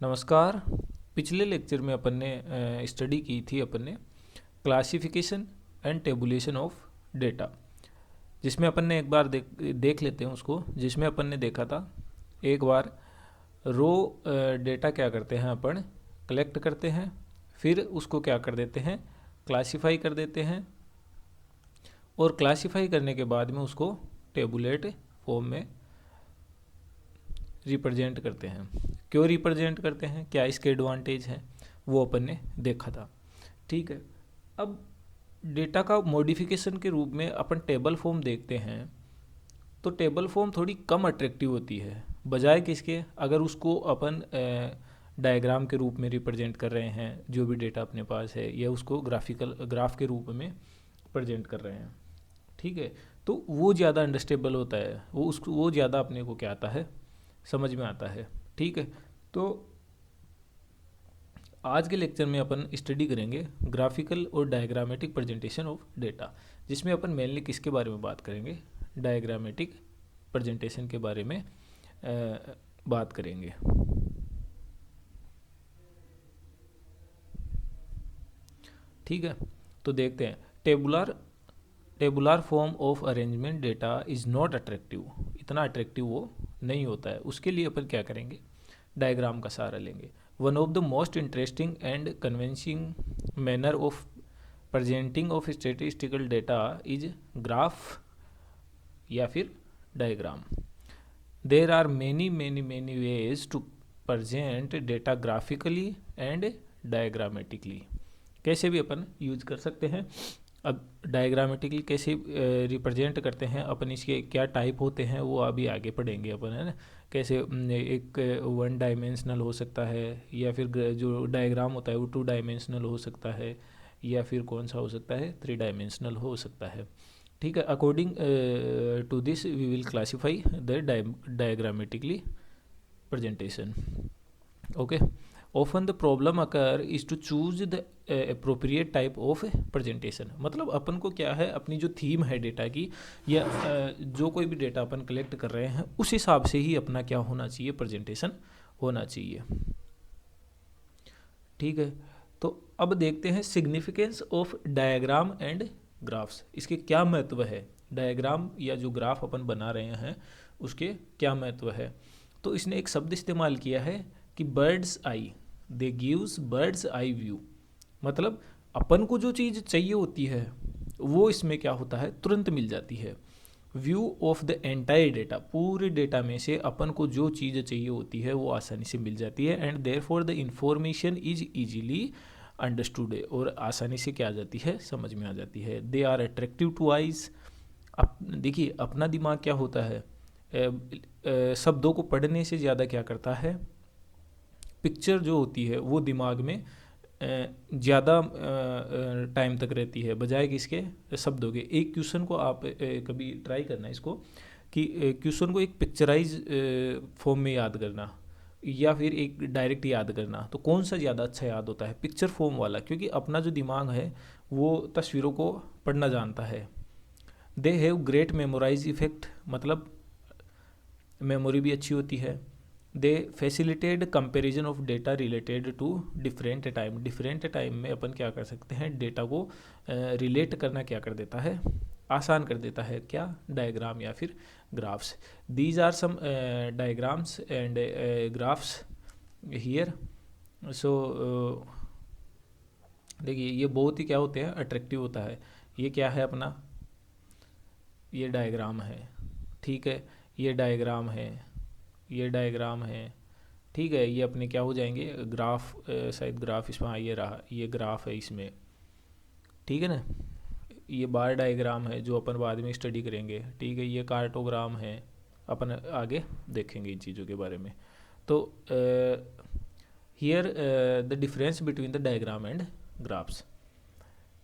नमस्कार। पिछले लेक्चर में अपन ने स्टडी की थी अपन ने classification and tabulation of data, जिसमें अपन ने एक बार देख लेते हैं उसको। जिसमें अपन ने देखा था एक बार रो डेटा क्या करते हैं अपन कलेक्ट करते हैं, फिर उसको क्या कर देते हैं क्लासिफाई कर देते हैं, और क्लासिफाई करने के बाद में उसको टेबुलेट फॉर्म में रिप्रेजेंट करते हैं। क्यों रिप्रेजेंट करते हैं, क्या इसके एडवांटेज हैं, वो अपन ने देखा था। ठीक है, अब डेटा का मॉडिफिकेशन के रूप में अपन टेबल फॉर्म देखते हैं, तो टेबल फॉर्म थोड़ी कम अट्रैक्टिव होती है बजाय किसके, अगर उसको अपन डायग्राम के रूप में रिप्रेजेंट कर रहे हैं जो भी डेटा अपने पास है, या उसको ग्राफ के रूप में प्रेजेंट कर रहे हैं। ठीक है, तो वो ज़्यादा अंडरस्टेबल होता है, वो ज़्यादा अपने को क्या आता है, समझ में आता है। ठीक है, तो आज के लेक्चर में अपन स्टडी करेंगे ग्राफिकल और डायग्रामेटिक प्रेजेंटेशन ऑफ डेटा, जिसमें अपन मेनली किसके बारे में बात करेंगे, डायग्रामेटिक प्रेजेंटेशन के बारे में बात करेंगे। ठीक है, तो देखते हैं। Tabular form of arrangement data is not attractive, इतना अट्रैक्टिव वो नहीं होता है। उसके लिए अपन क्या करेंगे, डायग्राम का सहारा लेंगे। One of the most interesting and convincing manner of presenting of statistical data is graph या फिर diagram. There are many ways to present data graphically and diagrammatically. कैसे भी अपन यूज कर सकते हैं। अब डायग्रामेटिकली कैसे रिप्रेजेंट करते हैं अपन, इसके क्या टाइप होते हैं वो अभी आगे पढ़ेंगे अपन, है ना। कैसे एक वन डायमेंशनल हो सकता है, या फिर जो डायग्राम होता है वो टू डायमेंशनल हो सकता है, या फिर कौन सा हो सकता है, थ्री डायमेंशनल हो सकता है। ठीक है, according to this we will classify the diagrammatically presentation. Okay, often the problem occur is to choose the appropriate type of presentation. मतलब अपन को क्या है, अपनी जो थीम है डेटा की, या जो कोई भी डेटा अपन कलेक्ट कर रहे हैं उस हिसाब से ही अपना क्या होना चाहिए, प्रेजेंटेशन होना चाहिए। ठीक है, तो अब देखते हैं significance of diagram and graphs. इसके क्या महत्व है, डायग्राम या जो ग्राफ अपन बना रहे हैं उसके क्या महत्व है। तो इसने एक शब्द इस्तेमाल किया है कि बर्ड्स आई, दे गिव्स बर्ड्स आई व्यू। मतलब अपन को जो चीज़ चाहिए होती है वो इसमें क्या होता है, तुरंत मिल जाती है। View of the entire data, पूरे डेटा में से अपन को जो चीज़ चाहिए होती है वो आसानी से मिल जाती है। And therefore the information is easily understood, और आसानी से क्या आ जाती है, समझ में आ जाती है। They are attractive to eyes. अब देखिए अपना दिमाग क्या होता है, शब्दों को पढ़ने से ज़्यादा क्या करता है, पिक्चर जो होती है वो दिमाग में ज़्यादा टाइम तक रहती है बजाय कि इसके शब्दों के। एक क्वेश्चन को आप कभी ट्राई करना इसको, कि क्वेश्चन को एक पिक्चराइज फॉर्म में याद करना या फिर एक डायरेक्ट याद करना, तो कौन सा ज़्यादा अच्छा याद होता है, पिक्चर फॉर्म वाला, क्योंकि अपना जो दिमाग है वो तस्वीरों को पढ़ना जानता है। They have great memorize effect, मतलब मेमोरी भी अच्छी होती है। They facilitate comparison of data related to different time. Different time में अपन क्या कर सकते हैं, डेटा को रिलेट करना क्या कर देता है, आसान कर देता है। क्या, डायग्राम या फिर graphs. These are some diagrams and graphs here. So देखिए ये बहुत ही क्या होते हैं, अट्रैक्टिव होता है। ये क्या है अपना, ये डायग्राम है। ठीक है, ये डायग्राम है, ये डायग्राम है। ठीक है, ये अपने क्या हो जाएंगे, ग्राफ, शायद ग्राफ इसमें, हाँ ये रहा, ये ग्राफ है इसमें। ठीक है ना, ये बार डायग्राम है जो अपन बाद में स्टडी करेंगे। ठीक है, ये कार्टोग्राम है, अपन आगे देखेंगे इन चीज़ों के बारे में। तो here the difference between the diagram and graphs.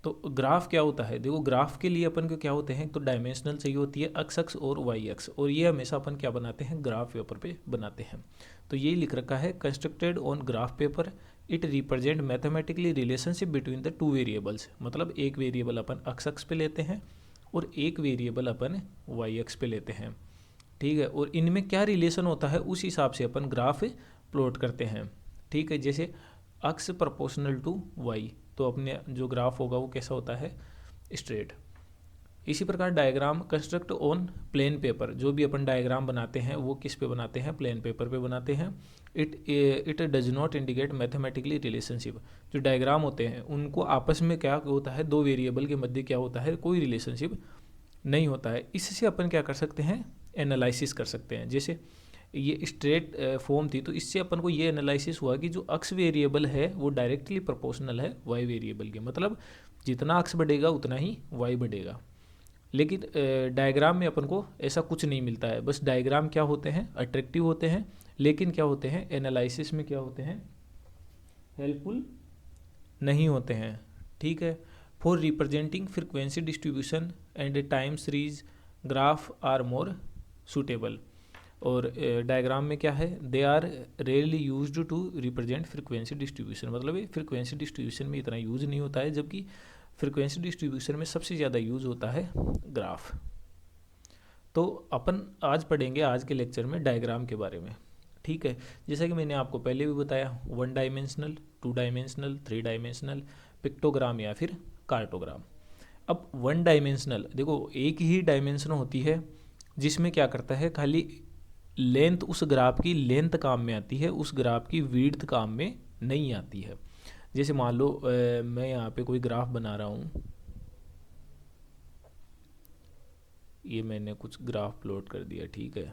तो ग्राफ क्या होता है, देखो ग्राफ के लिए अपन को क्या होते हैं, तो डायमेंशनल चाहिए होती है, एक्स अक्स और वाई अक्स, और ये हमेशा अपन क्या बनाते हैं, ग्राफ पेपर पे बनाते हैं। तो ये लिख रखा है, constructed on graph paper, it represent mathematically relationship between the two variables. मतलब एक वेरिएबल अपन एक्स अक्स पे लेते हैं और एक वेरिएबल अपन वाई अक्स पे लेते हैं। ठीक है, और इनमें क्या रिलेशन होता है उस हिसाब से अपन ग्राफ प्लॉट करते हैं। ठीक है। जैसे अक्स प्रोपोर्शनल टू वाई, तो अपने जो ग्राफ होगा वो कैसा होता है, स्ट्रेट। इसी प्रकार diagram construct on plain paper, जो भी अपन डायग्राम बनाते हैं वो किस पे बनाते हैं, प्लेन पेपर पे बनाते हैं। It does not indicate mathematically relationship. जो डायग्राम होते हैं उनको आपस में क्या होता है, दो वेरिएबल के मध्य क्या होता है, कोई रिलेशनशिप नहीं होता है। इससे अपन क्या कर सकते हैं, एनालिसिस कर सकते हैं। जैसे ये स्ट्रेट फॉर्म थी, तो इससे अपन को ये एनालिसिस हुआ कि जो अक्स वेरिएबल है वो डायरेक्टली प्रोपोर्शनल है वाई वेरिएबल के, मतलब जितना अक्स बढ़ेगा उतना ही वाई बढ़ेगा। लेकिन डायग्राम में अपन को ऐसा कुछ नहीं मिलता है। बस डायग्राम क्या होते हैं, अट्रैक्टिव होते हैं, लेकिन क्या होते हैं, एनालिसिस में क्या होते हैं, हेल्पफुल नहीं होते हैं। ठीक है। For representing frequency distribution and time series graph are more suitable. और डायग्राम में क्या है, they are rarely used to represent frequency distribution, मतलब ये फ्रिक्वेंसी डिस्ट्रीब्यूशन में इतना यूज नहीं होता है, जबकि फ्रिक्वेंसी डिस्ट्रीब्यूशन में सबसे ज़्यादा यूज होता है ग्राफ। तो अपन आज पढ़ेंगे आज के लेक्चर में डायग्राम के बारे में। ठीक है। जैसा कि मैंने आपको पहले भी बताया, 1 डायमेंशनल, 2 डायमेंशनल, 3 डायमेंशनल, पिक्टोग्राम या फिर कार्टोग्राम। अब 1 डायमेंशनल, देखो एक ही डायमेंशन होती है जिसमें क्या करता है, खाली लेंथ, उस ग्राफ की लेंथ काम में आती है, उस ग्राफ की विड्थ काम में नहीं आती है। जैसे मान लो मैं यहाँ पे कोई ग्राफ बना रहा हूँ, ये मैंने कुछ ग्राफ प्लॉट कर दिया। ठीक है।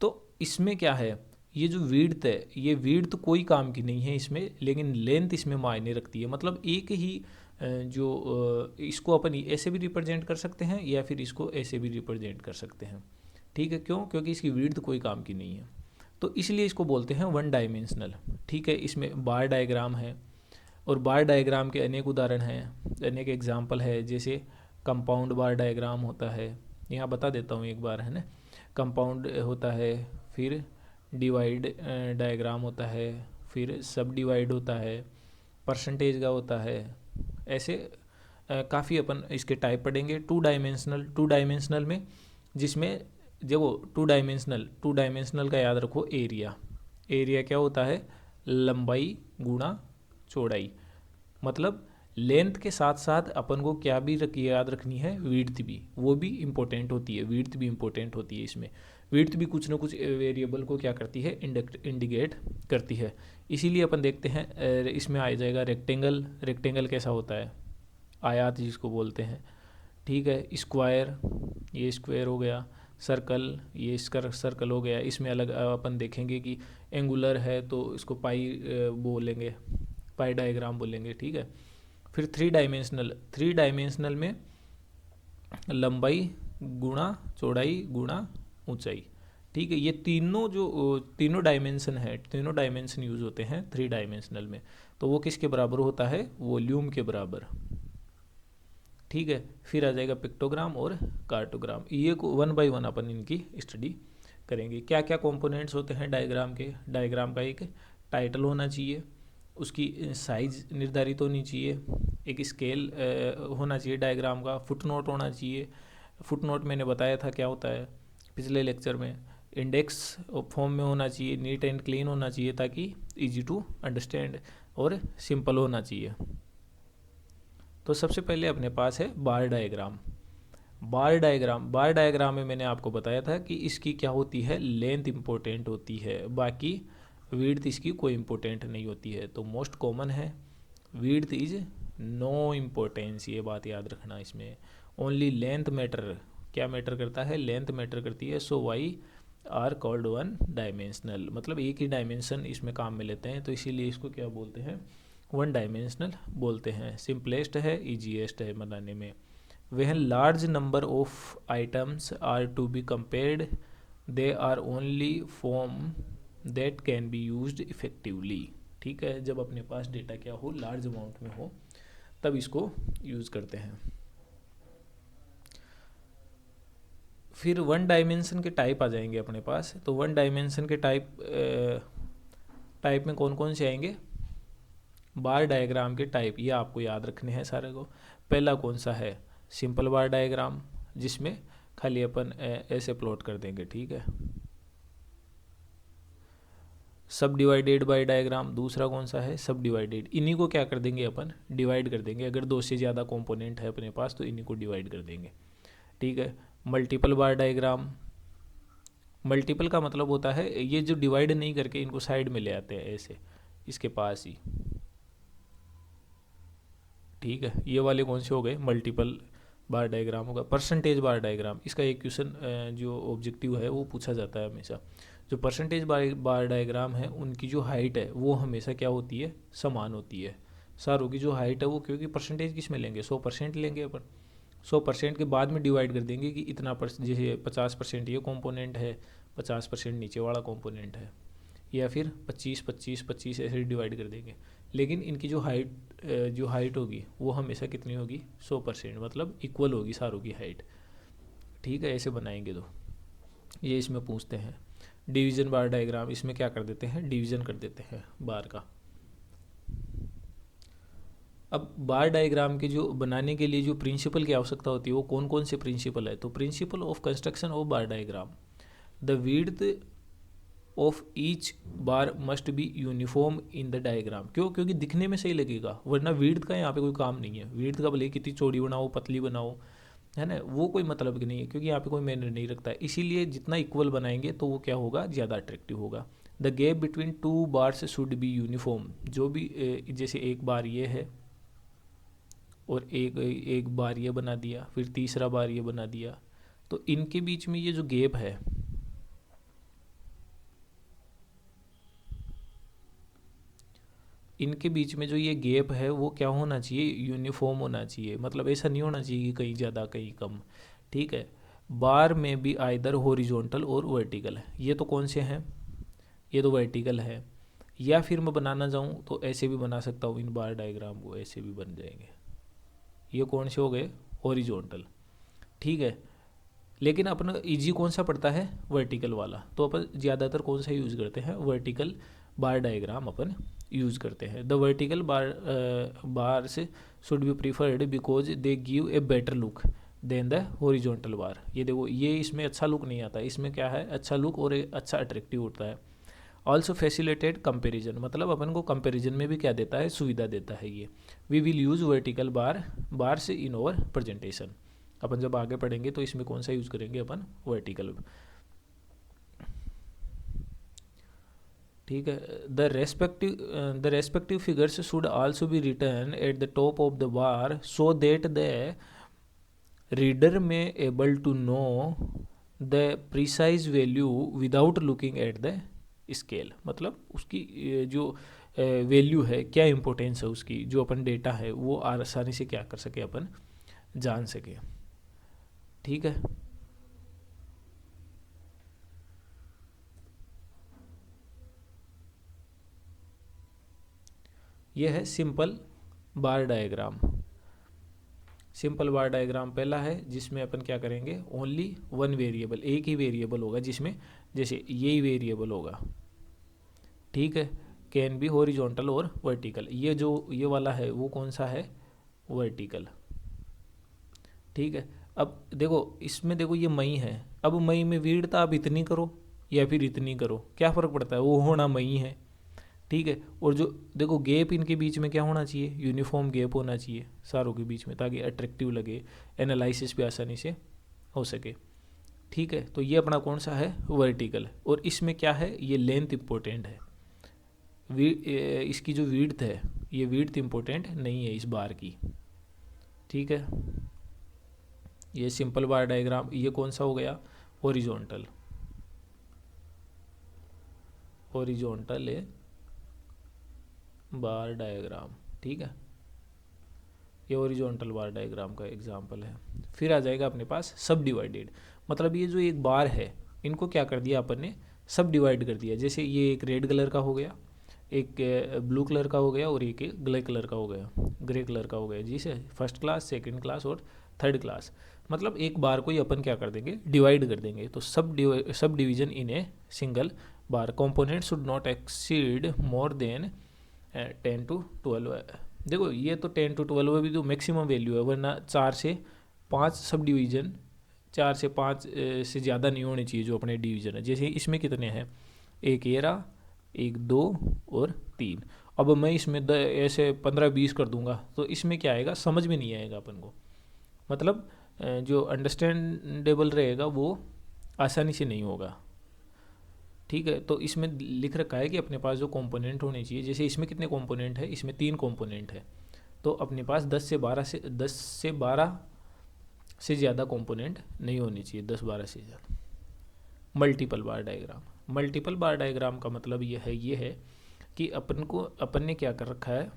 तो इसमें क्या है, ये जो विड्थ है, ये विड्थ कोई काम की नहीं है इसमें, लेकिन लेंथ इसमें मायने रखती है। मतलब एक ही इसको अपन ऐसे भी रिप्रेजेंट कर सकते हैं या फिर इसको ऐसे भी रिप्रेजेंट कर सकते हैं। ठीक है। क्यों? क्योंकि इसकी विड्थ कोई काम की नहीं है, तो इसलिए इसको बोलते हैं 1 डायमेंशनल। ठीक है। इसमें बार डायग्राम है, और बार डायग्राम के अनेक उदाहरण हैं, अनेक एग्जाम्पल है। जैसे कंपाउंड बार डायग्राम होता है, यहाँ बता देता हूँ एक बार, है ना। कंपाउंड होता है, फिर डिवाइड डायग्राम होता है, फिर सब डिवाइड होता है, परसेंटेज का होता है। ऐसे काफ़ी अपन इसके टाइप पढ़ेंगे। 2 डायमेंशनल में, जिसमें देखो 2 डायमेंशनल का याद रखो, एरिया क्या होता है, लंबाई गुणा चौड़ाई। मतलब लेंथ के साथ साथ अपन को क्या भी याद रखनी है, विड्थ भी, वो भी इम्पोर्टेंट होती है, विड्थ भी इम्पोर्टेंट होती है। इसमें विड्थ भी कुछ ना कुछ वेरिएबल को क्या करती है, इंडिकेट करती है। इसीलिए अपन देखते हैं इसमें आ जाएगा रेक्टेंगल कैसा होता है, आयत जिसको बोलते हैं। ठीक है। स्क्वायर, ये स्क्वायर हो गया। सर्कल, ये सर्कल हो गया। इसमें अलग अपन देखेंगे कि एंगुलर है तो इसको पाई बोलेंगे, पाई डायग्राम बोलेंगे। ठीक है। फिर 3 डायमेंशनल में लंबाई गुणा चौड़ाई गुणा ऊंचाई। ठीक है। ये तीनों डायमेंशन है, तीनों डायमेंशन यूज होते हैं 3 डायमेंशनल में। तो वो किसके बराबर होता है, वॉल्यूम के बराबर। ठीक है। फिर आ जाएगा पिक्टोग्राम और कार्टोग्राम। ये को 1 बाय 1 अपन इनकी स्टडी करेंगे। क्या क्या कंपोनेंट्स होते हैं डायग्राम के। डायग्राम का एक टाइटल होना चाहिए, उसकी साइज निर्धारित होनी चाहिए, एक स्केल होना चाहिए डायग्राम का, फुटनोट होना चाहिए। फुटनोट मैंने बताया था क्या होता है पिछले लेक्चर में। इंडेक्स फॉर्म में होना चाहिए, नीट एंड क्लीन होना चाहिए, ताकि इजी टू अंडरस्टैंड और सिंपल होना चाहिए। तो सबसे पहले अपने पास है बार डायग्राम। बार डायग्राम में मैंने आपको बताया था कि इसकी क्या होती है, लेंथ इंपॉर्टेंट होती है, बाकी विड्थ इसकी कोई इंपॉर्टेंट नहीं होती है। तो मोस्ट कॉमन है, विड्थ इज नो इम्पोर्टेंस, ये बात याद रखना। इसमें ओनली लेंथ मैटर, क्या मैटर करता है, लेंथ मैटर करती है। सो वाई आर कॉल्ड 1 डायमेंशनल, मतलब एक ही डायमेंशन इसमें काम में लेते हैं, तो इसीलिए इसको क्या बोलते हैं, 1 डायमेंशनल बोलते हैं। सिंपलेस्ट है, ईजीएस्ट है बनाने में। When large number of items are to be compared, they are only form that can be used effectively। ठीक है। जब अपने पास डेटा क्या हो, लार्ज अमाउंट में हो, तब इसको यूज़ करते हैं। फिर 1 डायमेंशन के टाइप आ जाएंगे अपने पास। तो 1 डायमेंशन के टाइप में कौन कौन से आएंगे, बार डायग्राम के टाइप, ये आपको याद रखने हैं सारे को। पहला कौन सा है, सिंपल बार डायग्राम, जिसमें खाली अपन ऐसे प्लॉट कर देंगे। ठीक है। सब डिवाइडेड बाय डायग्राम, दूसरा कौन सा है, सब डिवाइडेड। इन्हीं को क्या कर देंगे अपन, डिवाइड कर देंगे। अगर दो से ज़्यादा कंपोनेंट है अपने पास तो इन्हीं को डिवाइड कर देंगे, ठीक है। मल्टीपल बार डायग्राम, मल्टीपल का मतलब होता है ये जो डिवाइड नहीं करके इनको साइड में ले आते हैं ऐसे, इसके पास ही, ठीक है। ये वाले कौन से हो गए, मल्टीपल बार डायग्राम होगा। परसेंटेज बार डायग्राम, इसका एक क्वेश्चन जो ऑब्जेक्टिव है वो पूछा जाता है हमेशा। जो परसेंटेज बार डायग्राम है उनकी जो हाइट है वो हमेशा क्या होती है, समान होती है। सारों की जो हाइट है वो, क्योंकि परसेंटेज किस में लेंगे, 100% लेंगे अपन। 100% के बाद में डिवाइड कर देंगे कि इतना जैसे 50% ये कॉम्पोनेंट है, 50% नीचे वाला कॉम्पोनेंट है, या फिर 25-25-25 ऐसे डिवाइड कर देंगे। लेकिन इनकी जो हाइट होगी वो हमेशा कितनी होगी, 100%, मतलब इक्वल होगी सारों की हाइट, ठीक है। ऐसे बनाएंगे तो ये इसमें पूछते हैं। डिवीज़न बार डायग्राम, इसमें क्या कर देते हैं, डिवीज़न कर देते हैं बार का। अब बार डायग्राम के जो बनाने के लिए जो प्रिंसिपल की आवश्यकता होती है वो कौन कौन से प्रिंसिपल है, तो principle of construction of bar diagram, the width of each bar must be uniform in the diagram. क्यों, क्योंकि दिखने में सही लगेगा, वरना विड्थ का यहाँ पे कोई काम नहीं है। विड्थ का भले कितनी चौड़ी बनाओ पतली बनाओ, है ना, वो कोई मतलब की नहीं है, क्योंकि यहाँ पे कोई मैनर नहीं रखता है। इसीलिए जितना इक्वल बनाएंगे तो वो क्या होगा, ज़्यादा अट्रैक्टिव होगा। The gap between two bars should be uniform, जो भी जैसे एक बार ये है और एक बार ये बना दिया, फिर तीसरा बार ये बना दिया, तो इनके बीच में ये जो गैप है, इनके बीच में जो ये गैप है वो क्या होना चाहिए, यूनिफॉर्म होना चाहिए। मतलब ऐसा नहीं होना चाहिए कि कहीं ज़्यादा कहीं कम, ठीक है। बार में भी आइदर हॉरिजॉन्टल और वर्टिकल है, ये तो कौन से हैं, ये तो वर्टिकल है। या फिर मैं बनाना चाहूँ तो ऐसे भी बना सकता हूँ, इन बार डायग्राम को ऐसे भी बन जाएंगे। ये कौन से हो गए, हॉरिजॉन्टल, ठीक है। लेकिन अपना इजी कौन सा पड़ता है, वर्टिकल वाला, तो अपन ज़्यादातर कौन सा यूज़ करते हैं, वर्टिकल बार डायग्राम अपन यूज़ करते हैं। The vertical bars should be preferred because they give a better look than the horizontal bar. ये देखो, ये इसमें अच्छा लुक नहीं आता, इसमें क्या है, अच्छा लुक और अच्छा अट्रैक्टिव होता है। ऑल्सो फैसिलिटेट कंपेरिजन, मतलब अपन को कंपेरिजन में भी क्या देता है, सुविधा देता है ये। We will use vertical bars in over presentation. अपन जब आगे पढ़ेंगे तो इसमें कौन सा यूज़ करेंगे अपन, वर्टिकल, ठीक है। The respective figures should also be written at the top of the bar so that the reader may able to know the precise value without looking at the scale. मतलब उसकी जो value है, क्या importance है उसकी, जो अपन data है वो आसानी से क्या कर सके, अपन जान सके, ठीक है। यह है simple bar diagram. Simple bar diagram पहला है जिसमें अपन क्या करेंगे, ओनली वन वेरिएबल, एक ही वेरिएबल होगा जिसमें, जैसे यही वेरिएबल होगा, ठीक है। कैन बी हॉरिजॉन्टल और वर्टिकल, ये जो ये वाला है वो कौन सा है, वर्टिकल, ठीक है। अब देखो इसमें, देखो ये मई है, अब मई में विड्थ आप इतनी करो या फिर इतनी करो, क्या फ़र्क पड़ता है, वो होना मई है, ठीक है। और जो देखो गैप इनके बीच में क्या होना चाहिए, यूनिफॉर्म गैप होना चाहिए सारों के बीच में, ताकि अट्रैक्टिव लगे, एनालिसिस भी आसानी से हो सके, ठीक है। तो ये अपना कौन सा है, वर्टिकल। और इसमें क्या है, ये लेंथ इंपॉर्टेंट है, इसकी जो विड्थ है, ये विड्थ इंपॉर्टेंट नहीं है इस बार की, ठीक है। ये सिंपल बार डायग्राम, ये कौन सा हो गया, हॉरिजॉन्टल, हॉरिजॉन्टल है बार डायग्राम, ठीक है। ये हॉरिजॉन्टल बार डायग्राम का एग्जांपल है। फिर आ जाएगा अपने पास सब डिवाइडेड, मतलब ये जो एक बार है इनको क्या कर दिया अपन ने, सब डिवाइड कर दिया। जैसे ये एक रेड कलर का हो गया, एक ब्लू कलर का हो गया, और एक ग्रे कलर का हो गया, ग्रे कलर का हो गया, जिसे फर्स्ट क्लास, सेकंड क्लास और थर्ड क्लास। मतलब एक बार को ही अपन क्या कर देंगे, डिवाइड कर देंगे। तो sub division in a single bar, component should not exceed more than 10 to 12। देखो ये तो 10 to 12 भी तो मैक्सिमम वैल्यू है, वरना 4 से 5 सब डिवीज़न, 4 से 5 से ज़्यादा नहीं होनी चाहिए जो अपने डिवीज़न है। जैसे इसमें कितने हैं, एक ये रहा, 1 2 और 3। अब मैं इसमें ऐसे 15 20 कर दूंगा तो इसमें क्या आएगा, समझ में नहीं आएगा अपन को। मतलब जो अंडरस्टैंडेबल रहेगा वो आसानी से नहीं होगा। ठीक है, तो इसमें लिख रखा है कि अपने पास जो कंपोनेंट होने चाहिए, जैसे इसमें कितने कंपोनेंट है, इसमें 3 कंपोनेंट है, तो अपने पास 10 से 12 से ज़्यादा कंपोनेंट नहीं होने चाहिए, 10 12 से ज़्यादा। मल्टीपल बार डायग्राम, मल्टीपल बार डायग्राम का मतलब ये है कि अपन ने क्या कर रखा है,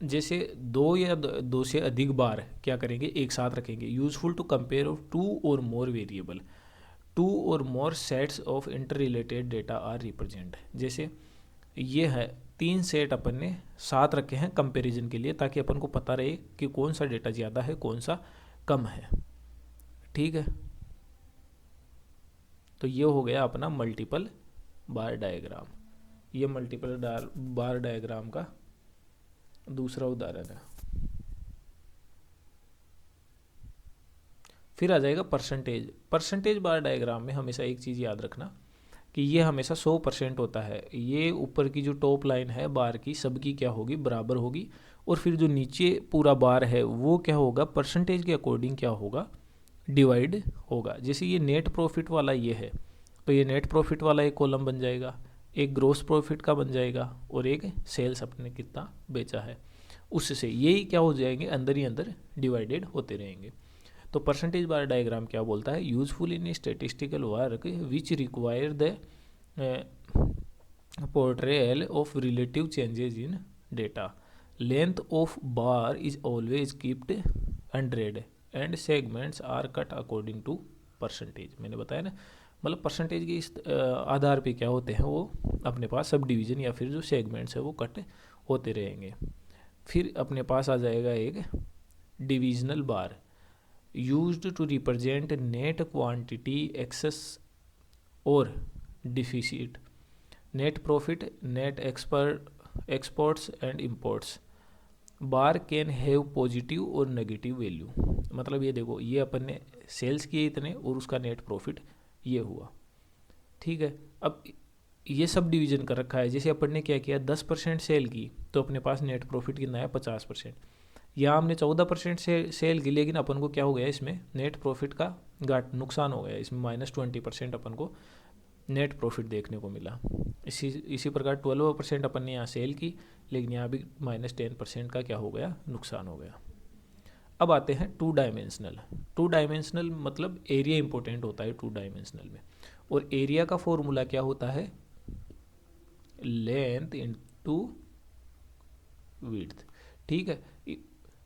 जैसे 2 या 2 से अधिक बार क्या करेंगे, एक साथ रखेंगे। यूजफुल टू कंपेयर ऑफ 2 और मोर वेरिएबल, 2 और more sets of interrelated data are represent. जैसे ये है 3 सेट अपन ने साथ रखे हैं कंपैरिजन के लिए, ताकि अपन को पता रहे कि कौन सा डेटा ज़्यादा है कौन सा कम है। ठीक है, तो ये हो गया अपना मल्टीपल बार डायग्राम। ये मल्टीपल बार डायग्राम का दूसरा उदाहरण है। फिर आ जाएगा परसेंटेज। परसेंटेज बार डायग्राम में हमेशा एक चीज़ याद रखना कि ये हमेशा 100% होता है। ये ऊपर की जो टॉप लाइन है बार की, सबकी क्या होगी, बराबर होगी। और फिर जो नीचे पूरा बार है वो क्या होगा, परसेंटेज के अकॉर्डिंग क्या होगा, डिवाइड होगा। जैसे ये नेट प्रॉफिट वाला ये है, तो ये नेट प्रॉफिट वाला एक कॉलम बन जाएगा, एक ग्रोस प्रॉफिट का बन जाएगा, और एक सेल्स अपने कितना बेचा है उससे। यही क्या हो जाएंगे, अंदर ही अंदर डिवाइडेड होते रहेंगे। तो परसेंटेज बार डायग्राम क्या बोलता है, useful in statistical work which require the portrayal of relative changes in data. Length of bar is always keeped 100 and segments are cut according to percentage. मैंने बताया ना, मतलब परसेंटेज के इस आधार पे क्या होते हैं, वो अपने पास सब डिवीज़न या फिर जो सेगमेंट्स है वो कट होते रहेंगे। फिर अपने पास आ जाएगा एक divisional bar, used to represent net quantity excess और deficit, net profit, net exports and imports. Bar can have positive और नेगेटिव वैल्यू। मतलब ये देखो, ये अपन ने सेल्स किए इतने और उसका नेट प्रॉफिट ये हुआ। ठीक है, अब ये सब डिवीजन कर रखा है। जैसे अपन ने क्या किया, 10% सेल की तो अपने पास नेट प्रॉफिट कितना है, 50%। यहाँ हमने 14% से सेल की, लेकिन अपन को क्या हो गया, इसमें नेट प्रॉफिट का घाट नुकसान हो गया, इसमें -20% अपन को नेट प्रॉफिट देखने को मिला। इसी प्रकार 12% अपन ने यहाँ सेल की, लेकिन यहाँ भी -10% का क्या हो गया, नुकसान हो गया। अब आते हैं 2 डायमेंशनल। 2 डायमेंशनल मतलब एरिया इंपॉर्टेंट होता है 2 डायमेंशनल में, और एरिया का फॉर्मूला क्या होता है, लेंथ इनटू विड्थ। ठीक है,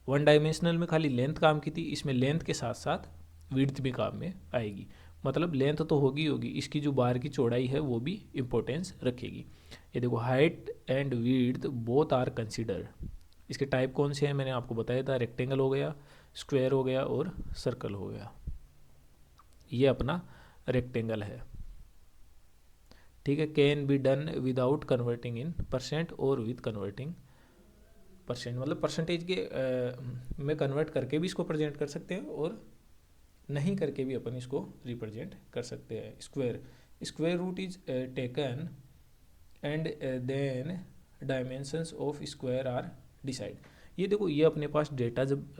1 डायमेंशनल में खाली लेंथ काम की थी, इसमें लेंथ के साथ साथ विड्थ भी काम में आएगी। मतलब लेंथ तो होगी, इसकी जो बार की चौड़ाई है वो भी इम्पोर्टेंस रखेगी। ये देखो, height and width both are considered. इसके टाइप कौन से हैं मैंने आपको बताया था, रेक्टेंगल हो गया, स्क्वायर हो गया और सर्कल हो गया। ये अपना रेक्टेंगल है। ठीक है, can be done without converting in percent और विद कन्वर्टिंग परसेंट। मतलब परसेंटेज के में कन्वर्ट करके भी इसको प्रेजेंट कर सकते हैं और नहीं करके भी अपन इसको रिप्रेजेंट कर सकते हैं। Square root is taken and then dimensions of square are decide. ये देखो, ये अपने पास डेटा, जब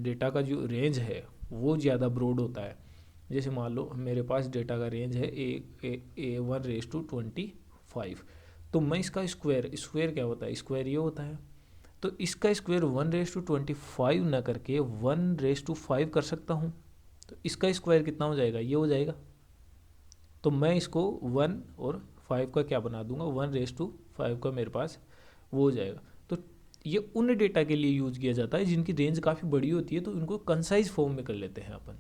डेटा का जो रेंज है वो ज़्यादा ब्रॉड होता है। जैसे मान लो मेरे पास डेटा का रेंज है A1:25, तो मैं इसका स्क्वायर क्या होता है, स्क्वायर ये होता है, तो इसका स्क्वायर 1:25 ना करके 1:5 कर सकता हूँ। तो इसका स्क्वायर कितना हो जाएगा, ये हो जाएगा। तो मैं इसको 1 और 5 का क्या बना दूंगा, 1:5 का मेरे पास वो हो जाएगा। तो ये उन डेटा के लिए यूज़ किया जाता है जिनकी रेंज काफ़ी बड़ी होती है, तो इनको कंसाइज फॉर्म में कर लेते हैं अपन।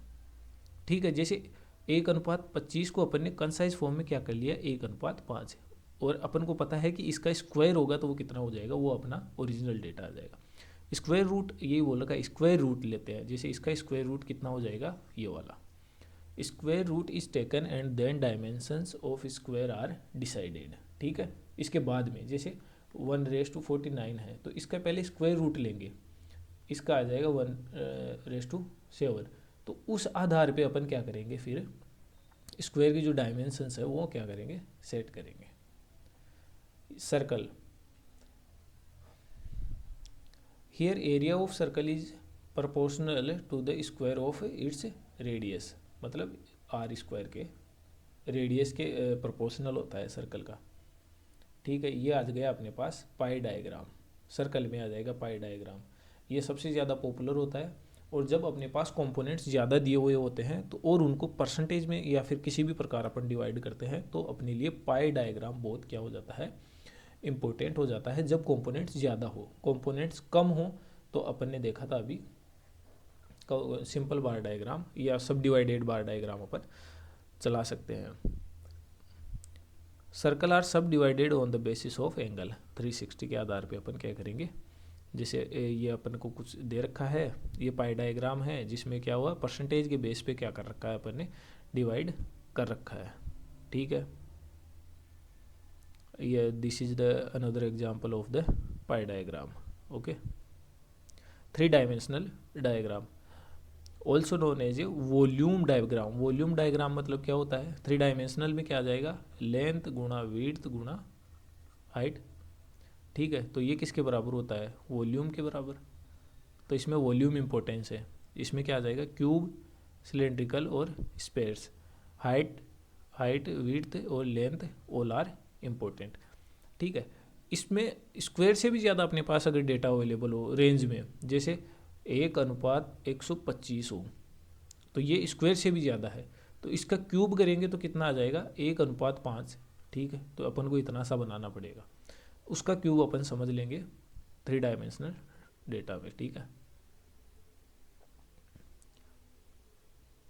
ठीक है, जैसे 1:25 को अपन ने कंसाइज फॉर्म में क्या कर लिया, 1:5, और अपन को पता है कि इसका स्क्वायर होगा तो वो कितना हो जाएगा, वो अपना ओरिजिनल डेटा आ जाएगा। स्क्वायर रूट, यही बोला का स्क्वायर रूट लेते हैं। जैसे इसका स्क्वायर रूट कितना हो जाएगा, ये वाला। Square root is taken and then dimensions of square are decided. ठीक है, इसके बाद में जैसे 1:49 है, तो इसका पहले स्क्वायर रूट लेंगे, इसका आ जाएगा 1:7। तो उस आधार पे अपन क्या करेंगे, फिर स्क्वायर की जो डायमेंशंस है वो क्या करेंगे, सेट करेंगे। Circle, here area of circle is proportional to the square of its radius, मतलब आर स्क्वायर के रेडियस के प्रोपोर्शनल होता है सर्कल का। ठीक है, ये आ गया अपने पास पाई डायग्राम, सर्कल में आ जाएगा पाई डायग्राम। ये सबसे ज़्यादा पॉपुलर होता है, और जब अपने पास कंपोनेंट्स ज़्यादा दिए हुए होते हैं तो और उनको परसेंटेज में या फिर किसी भी प्रकार अपन डिवाइड करते हैं तो अपने लिए पाई डायग्राम बहुत क्या हो जाता है, इम्पोर्टेंट हो जाता है जब कंपोनेंट्स ज़्यादा हो। कंपोनेंट्स कम हो तो अपन ने देखा था अभी सिंपल बार डायग्राम या सब डिवाइडेड बार डायग्राम अपन चला सकते हैं। सर्कल आर सब divided on the basis of angle 360 के आधार पे अपन क्या करेंगे, जैसे ये अपन को कुछ दे रखा है, ये पाई डायग्राम है जिसमें क्या हुआ परसेंटेज के बेस पे क्या कर रखा है अपन ने, डिवाइड कर रखा है। ठीक है, ये this is the another example of the pie diagram. Okay, 3 dimensional diagram also known as a volume diagram. Volume diagram मतलब क्या होता है, 3 डायमेंशनल में क्या आ जाएगा, लेंथ गुणा विड्थ गुणा हाइट। ठीक है, तो ये किसके बराबर होता है, वॉल्यूम के बराबर। तो इसमें वॉल्यूम इंपॉर्टेंस है, इसमें क्या आ जाएगा, क्यूब, सिलेंड्रिकल और स्पेयर्स। हाइट विड्थ और लेंथ ऑल आर इम्पोर्टेंट। ठीक है, इसमें स्क्वायर से भी ज़्यादा अपने पास अगर डेटा अवेलेबल हो रेंज में, जैसे 1:125 हो, तो ये स्क्वायर से भी ज़्यादा है, तो इसका क्यूब करेंगे तो कितना आ जाएगा, 1:5। ठीक है, तो अपन को इतना सा बनाना पड़ेगा, उसका क्यूब अपन समझ लेंगे 3 डायमेंशनल डेटा में। ठीक है,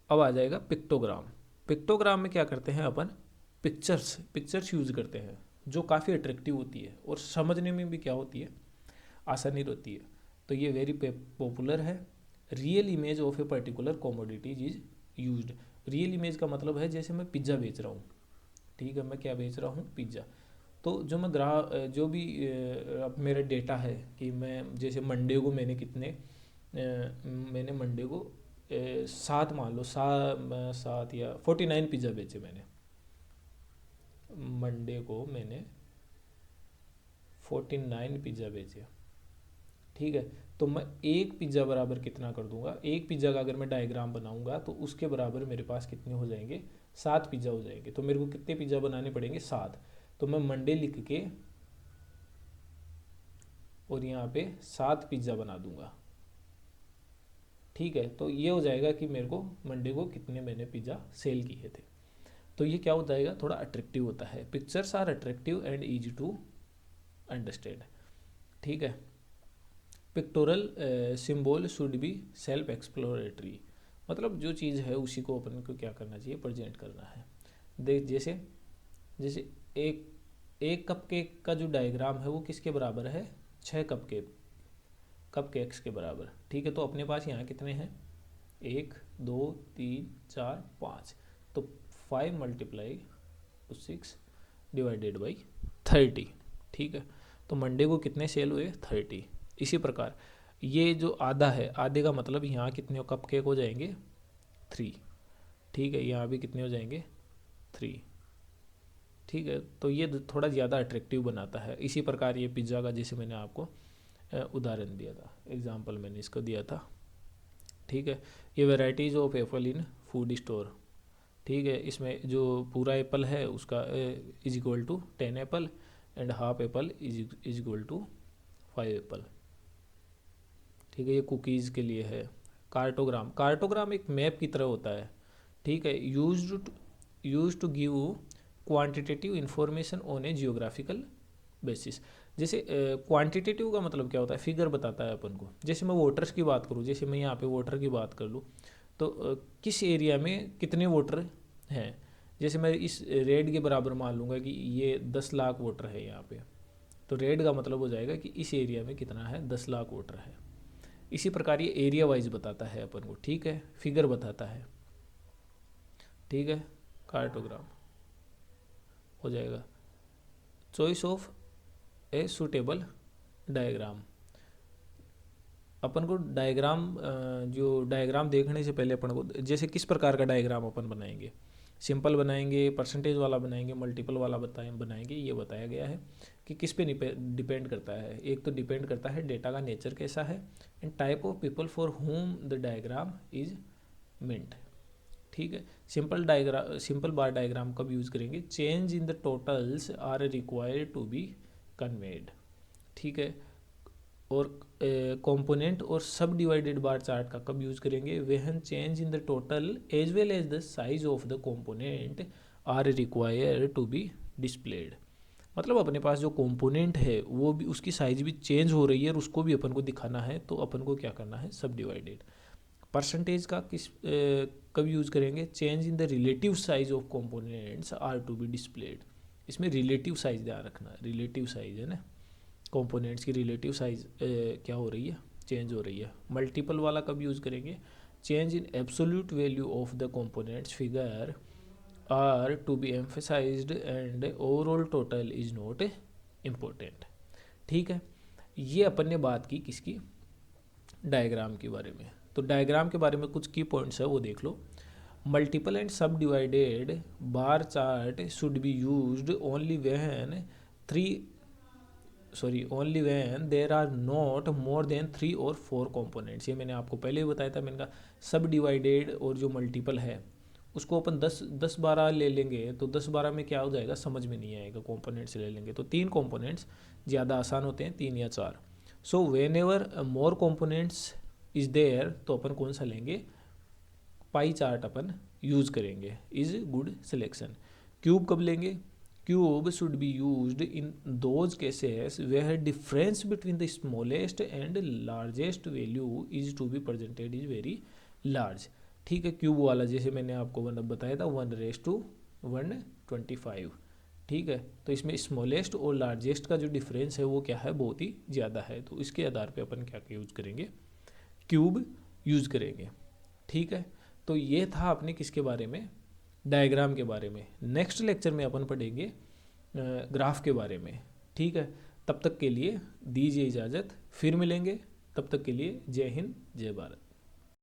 अब आ जाएगा पिक्टोग्राम। पिक्टोग्राम में क्या करते हैं अपन, पिक्चर्स यूज करते हैं जो काफ़ी अट्रैक्टिव होती है और समझने में भी क्या होती है, आसानी होती है। तो ये वेरी पॉपुलर है। Real image of a particular commodities is used. Real image का मतलब है जैसे मैं पिज़्ज़ा बेच रहा हूँ। ठीक है, मैं क्या बेच रहा हूँ, पिज़्ज़ा। तो जो मैं ग्राहक जो भी अब मेरा डेटा है कि मैं जैसे मंडे को मैंने मंडे को 7 मान लो 7 या 49 पिज़्ज़ा बेचे मैंने। मंडे को मैंने 49 पिज़्ज़ा बेचे। ठीक है, तो मैं एक पिज़्ज़ा बराबर कितना कर दूंगा, एक पिज़्ज़ा का अगर मैं डायग्राम बनाऊंगा तो उसके बराबर मेरे पास कितने हो जाएंगे, 7 पिज़्ज़ा हो जाएंगे। तो मेरे को कितने पिज़्ज़ा बनाने पड़ेंगे, 7। तो मैं मंडे लिख के और यहाँ पे 7 पिज़्ज़ा बना दूंगा। ठीक है, तो ये हो जाएगा कि मेरे को मंडे को कितने मैंने पिज़्ज़ा सेल किए थे। तो ये क्या हो जाएगा, थोड़ा अट्रैक्टिव होता है। Pictures are attractive and easy to understand. ठीक है, pictorial symbol should be self exploratory, मतलब जो चीज़ है उसी को अपन को क्या करना चाहिए, प्रेजेंट करना है। देख जैसे जैसे एक कप केक का जो डायग्राम है वो किसके बराबर है, 6 कप केक्स के बराबर। ठीक है, तो अपने पास यहाँ कितने हैं, 1 2 3 4 5, तो 5 × 6 डिवाइडेड बाई 30। ठीक है, तो मंडे को कितने सेल हुए, 30। इसी प्रकार ये जो आधा है, आधे का मतलब यहाँ कितने कप केक हो जाएंगे, 3। ठीक है, यहाँ भी कितने हो जाएंगे, 3। ठीक है, तो ये थोड़ा ज़्यादा अट्रैक्टिव बनाता है। इसी प्रकार ये पिज़्ज़ा का जैसे मैंने आपको उदाहरण दिया था, एग्जाम्पल मैंने इसको दिया था। ठीक है, ये varieties of apple in food store. ठीक है, इसमें जो पूरा एप्पल है उसका is equal to 10 apple and half apple is equal to 5 apple. ठीक है, ये कुकीज़ के लिए है। कार्टोग्राम एक मैप की तरह होता है। ठीक है, use to give quantitative information on a geographical basis. जैसे क्वांटिटेटिव का मतलब क्या होता है, फिगर बताता है अपन को। जैसे मैं वोटर्स की बात करूँ, जैसे मैं यहाँ पे वोटर की बात कर लूँ तो किस एरिया में कितने वोटर हैं। जैसे मैं इस रेड के बराबर मान लूँगा कि ये 10 लाख वोटर है यहाँ पे, तो रेड का मतलब हो जाएगा कि इस एरिया में कितना है, 10 लाख वोटर है। इसी प्रकार ये एरिया वाइज बताता है अपन को। ठीक है, फिगर बताता है। ठीक है, कार्टोग्राम हो जाएगा। Choice of a suitable diagram. अपन को डायग्राम जो डायग्राम देखने से पहले अपन को जैसे किस प्रकार का डायग्राम अपन बनाएंगे, सिंपल बनाएंगे, परसेंटेज वाला बनाएंगे, मल्टीपल वाला बनाएंगे, ये बताया गया है कि किस पे डिपेंड करता है। एक तो डिपेंड करता है डेटा का नेचर कैसा है, and type of people for whom the diagram is meant. ठीक है, सिंपल बार डायग्राम कब यूज़ करेंगे, change in the totals are required to be conveyed. ठीक है, और कंपोनेंट और सब डिवाइडेड बार चार्ट का कब यूज़ करेंगे, when change in the total as well as the size of the component are required to be displayed. मतलब अपने पास जो कंपोनेंट है वो भी, उसकी साइज भी चेंज हो रही है और उसको भी अपन को दिखाना है, तो अपन को क्या करना है, सब डिवाइडेड। परसेंटेज का कब यूज़ करेंगे, change in the relative size of components are to be displayed. इसमें रिलेटिव साइज ध्यान रखना, रिलेटिव साइज है ना, कंपोनेंट्स की रिलेटिव साइज क्या हो रही है, चेंज हो रही है। मल्टीपल वाला कब यूज़ करेंगे, change in absolute value of the components figure are to be emphasised and overall total is not important. ठीक है, ये अपन ने बात की किसकी, डायग्राम के बारे में। तो डायग्राम के बारे में कुछ की पॉइंट्स है वो देख लो। Multiple and subdivided bar chart should be used only when only when there are not more than 3 और 4 कंपोनेंट्स। ये मैंने आपको पहले ही बताया था, मैंने कहा सब डिवाइडेड और जो मल्टीपल है उसको अपन 10-12 ले लेंगे तो 10-12 में क्या हो जाएगा, समझ में नहीं आएगा। कंपोनेंट्स ले लेंगे तो 3 कंपोनेंट्स ज़्यादा आसान होते हैं, 3 या 4। So whenever more components is there, तो अपन कौन सा लेंगे, पाई चार्ट अपन यूज़ करेंगे, इज गुड सिलेक्शन। क्यूब कब लेंगे, cube should be used in those cases where difference between the smallest and largest value is to be presented is very large. ठीक है, क्यूब वाला जैसे मैंने आपको बताया था 1:125। ठीक है, तो इसमें स्मॉलेस्ट और लार्जेस्ट का जो डिफरेंस है वो क्या है, बहुत ही ज़्यादा है, तो इसके आधार पे अपन क्या यूज़ करेंगे, क्यूब यूज़ करेंगे। ठीक है, तो ये था अपने किसके बारे में, डायग्राम के बारे में। नेक्स्ट लेक्चर में अपन पढ़ेंगे ग्राफ के बारे में। ठीक है, तब तक के लिए दीजिए इजाज़त, फिर मिलेंगे, तब तक के लिए जय हिंद जय भारत।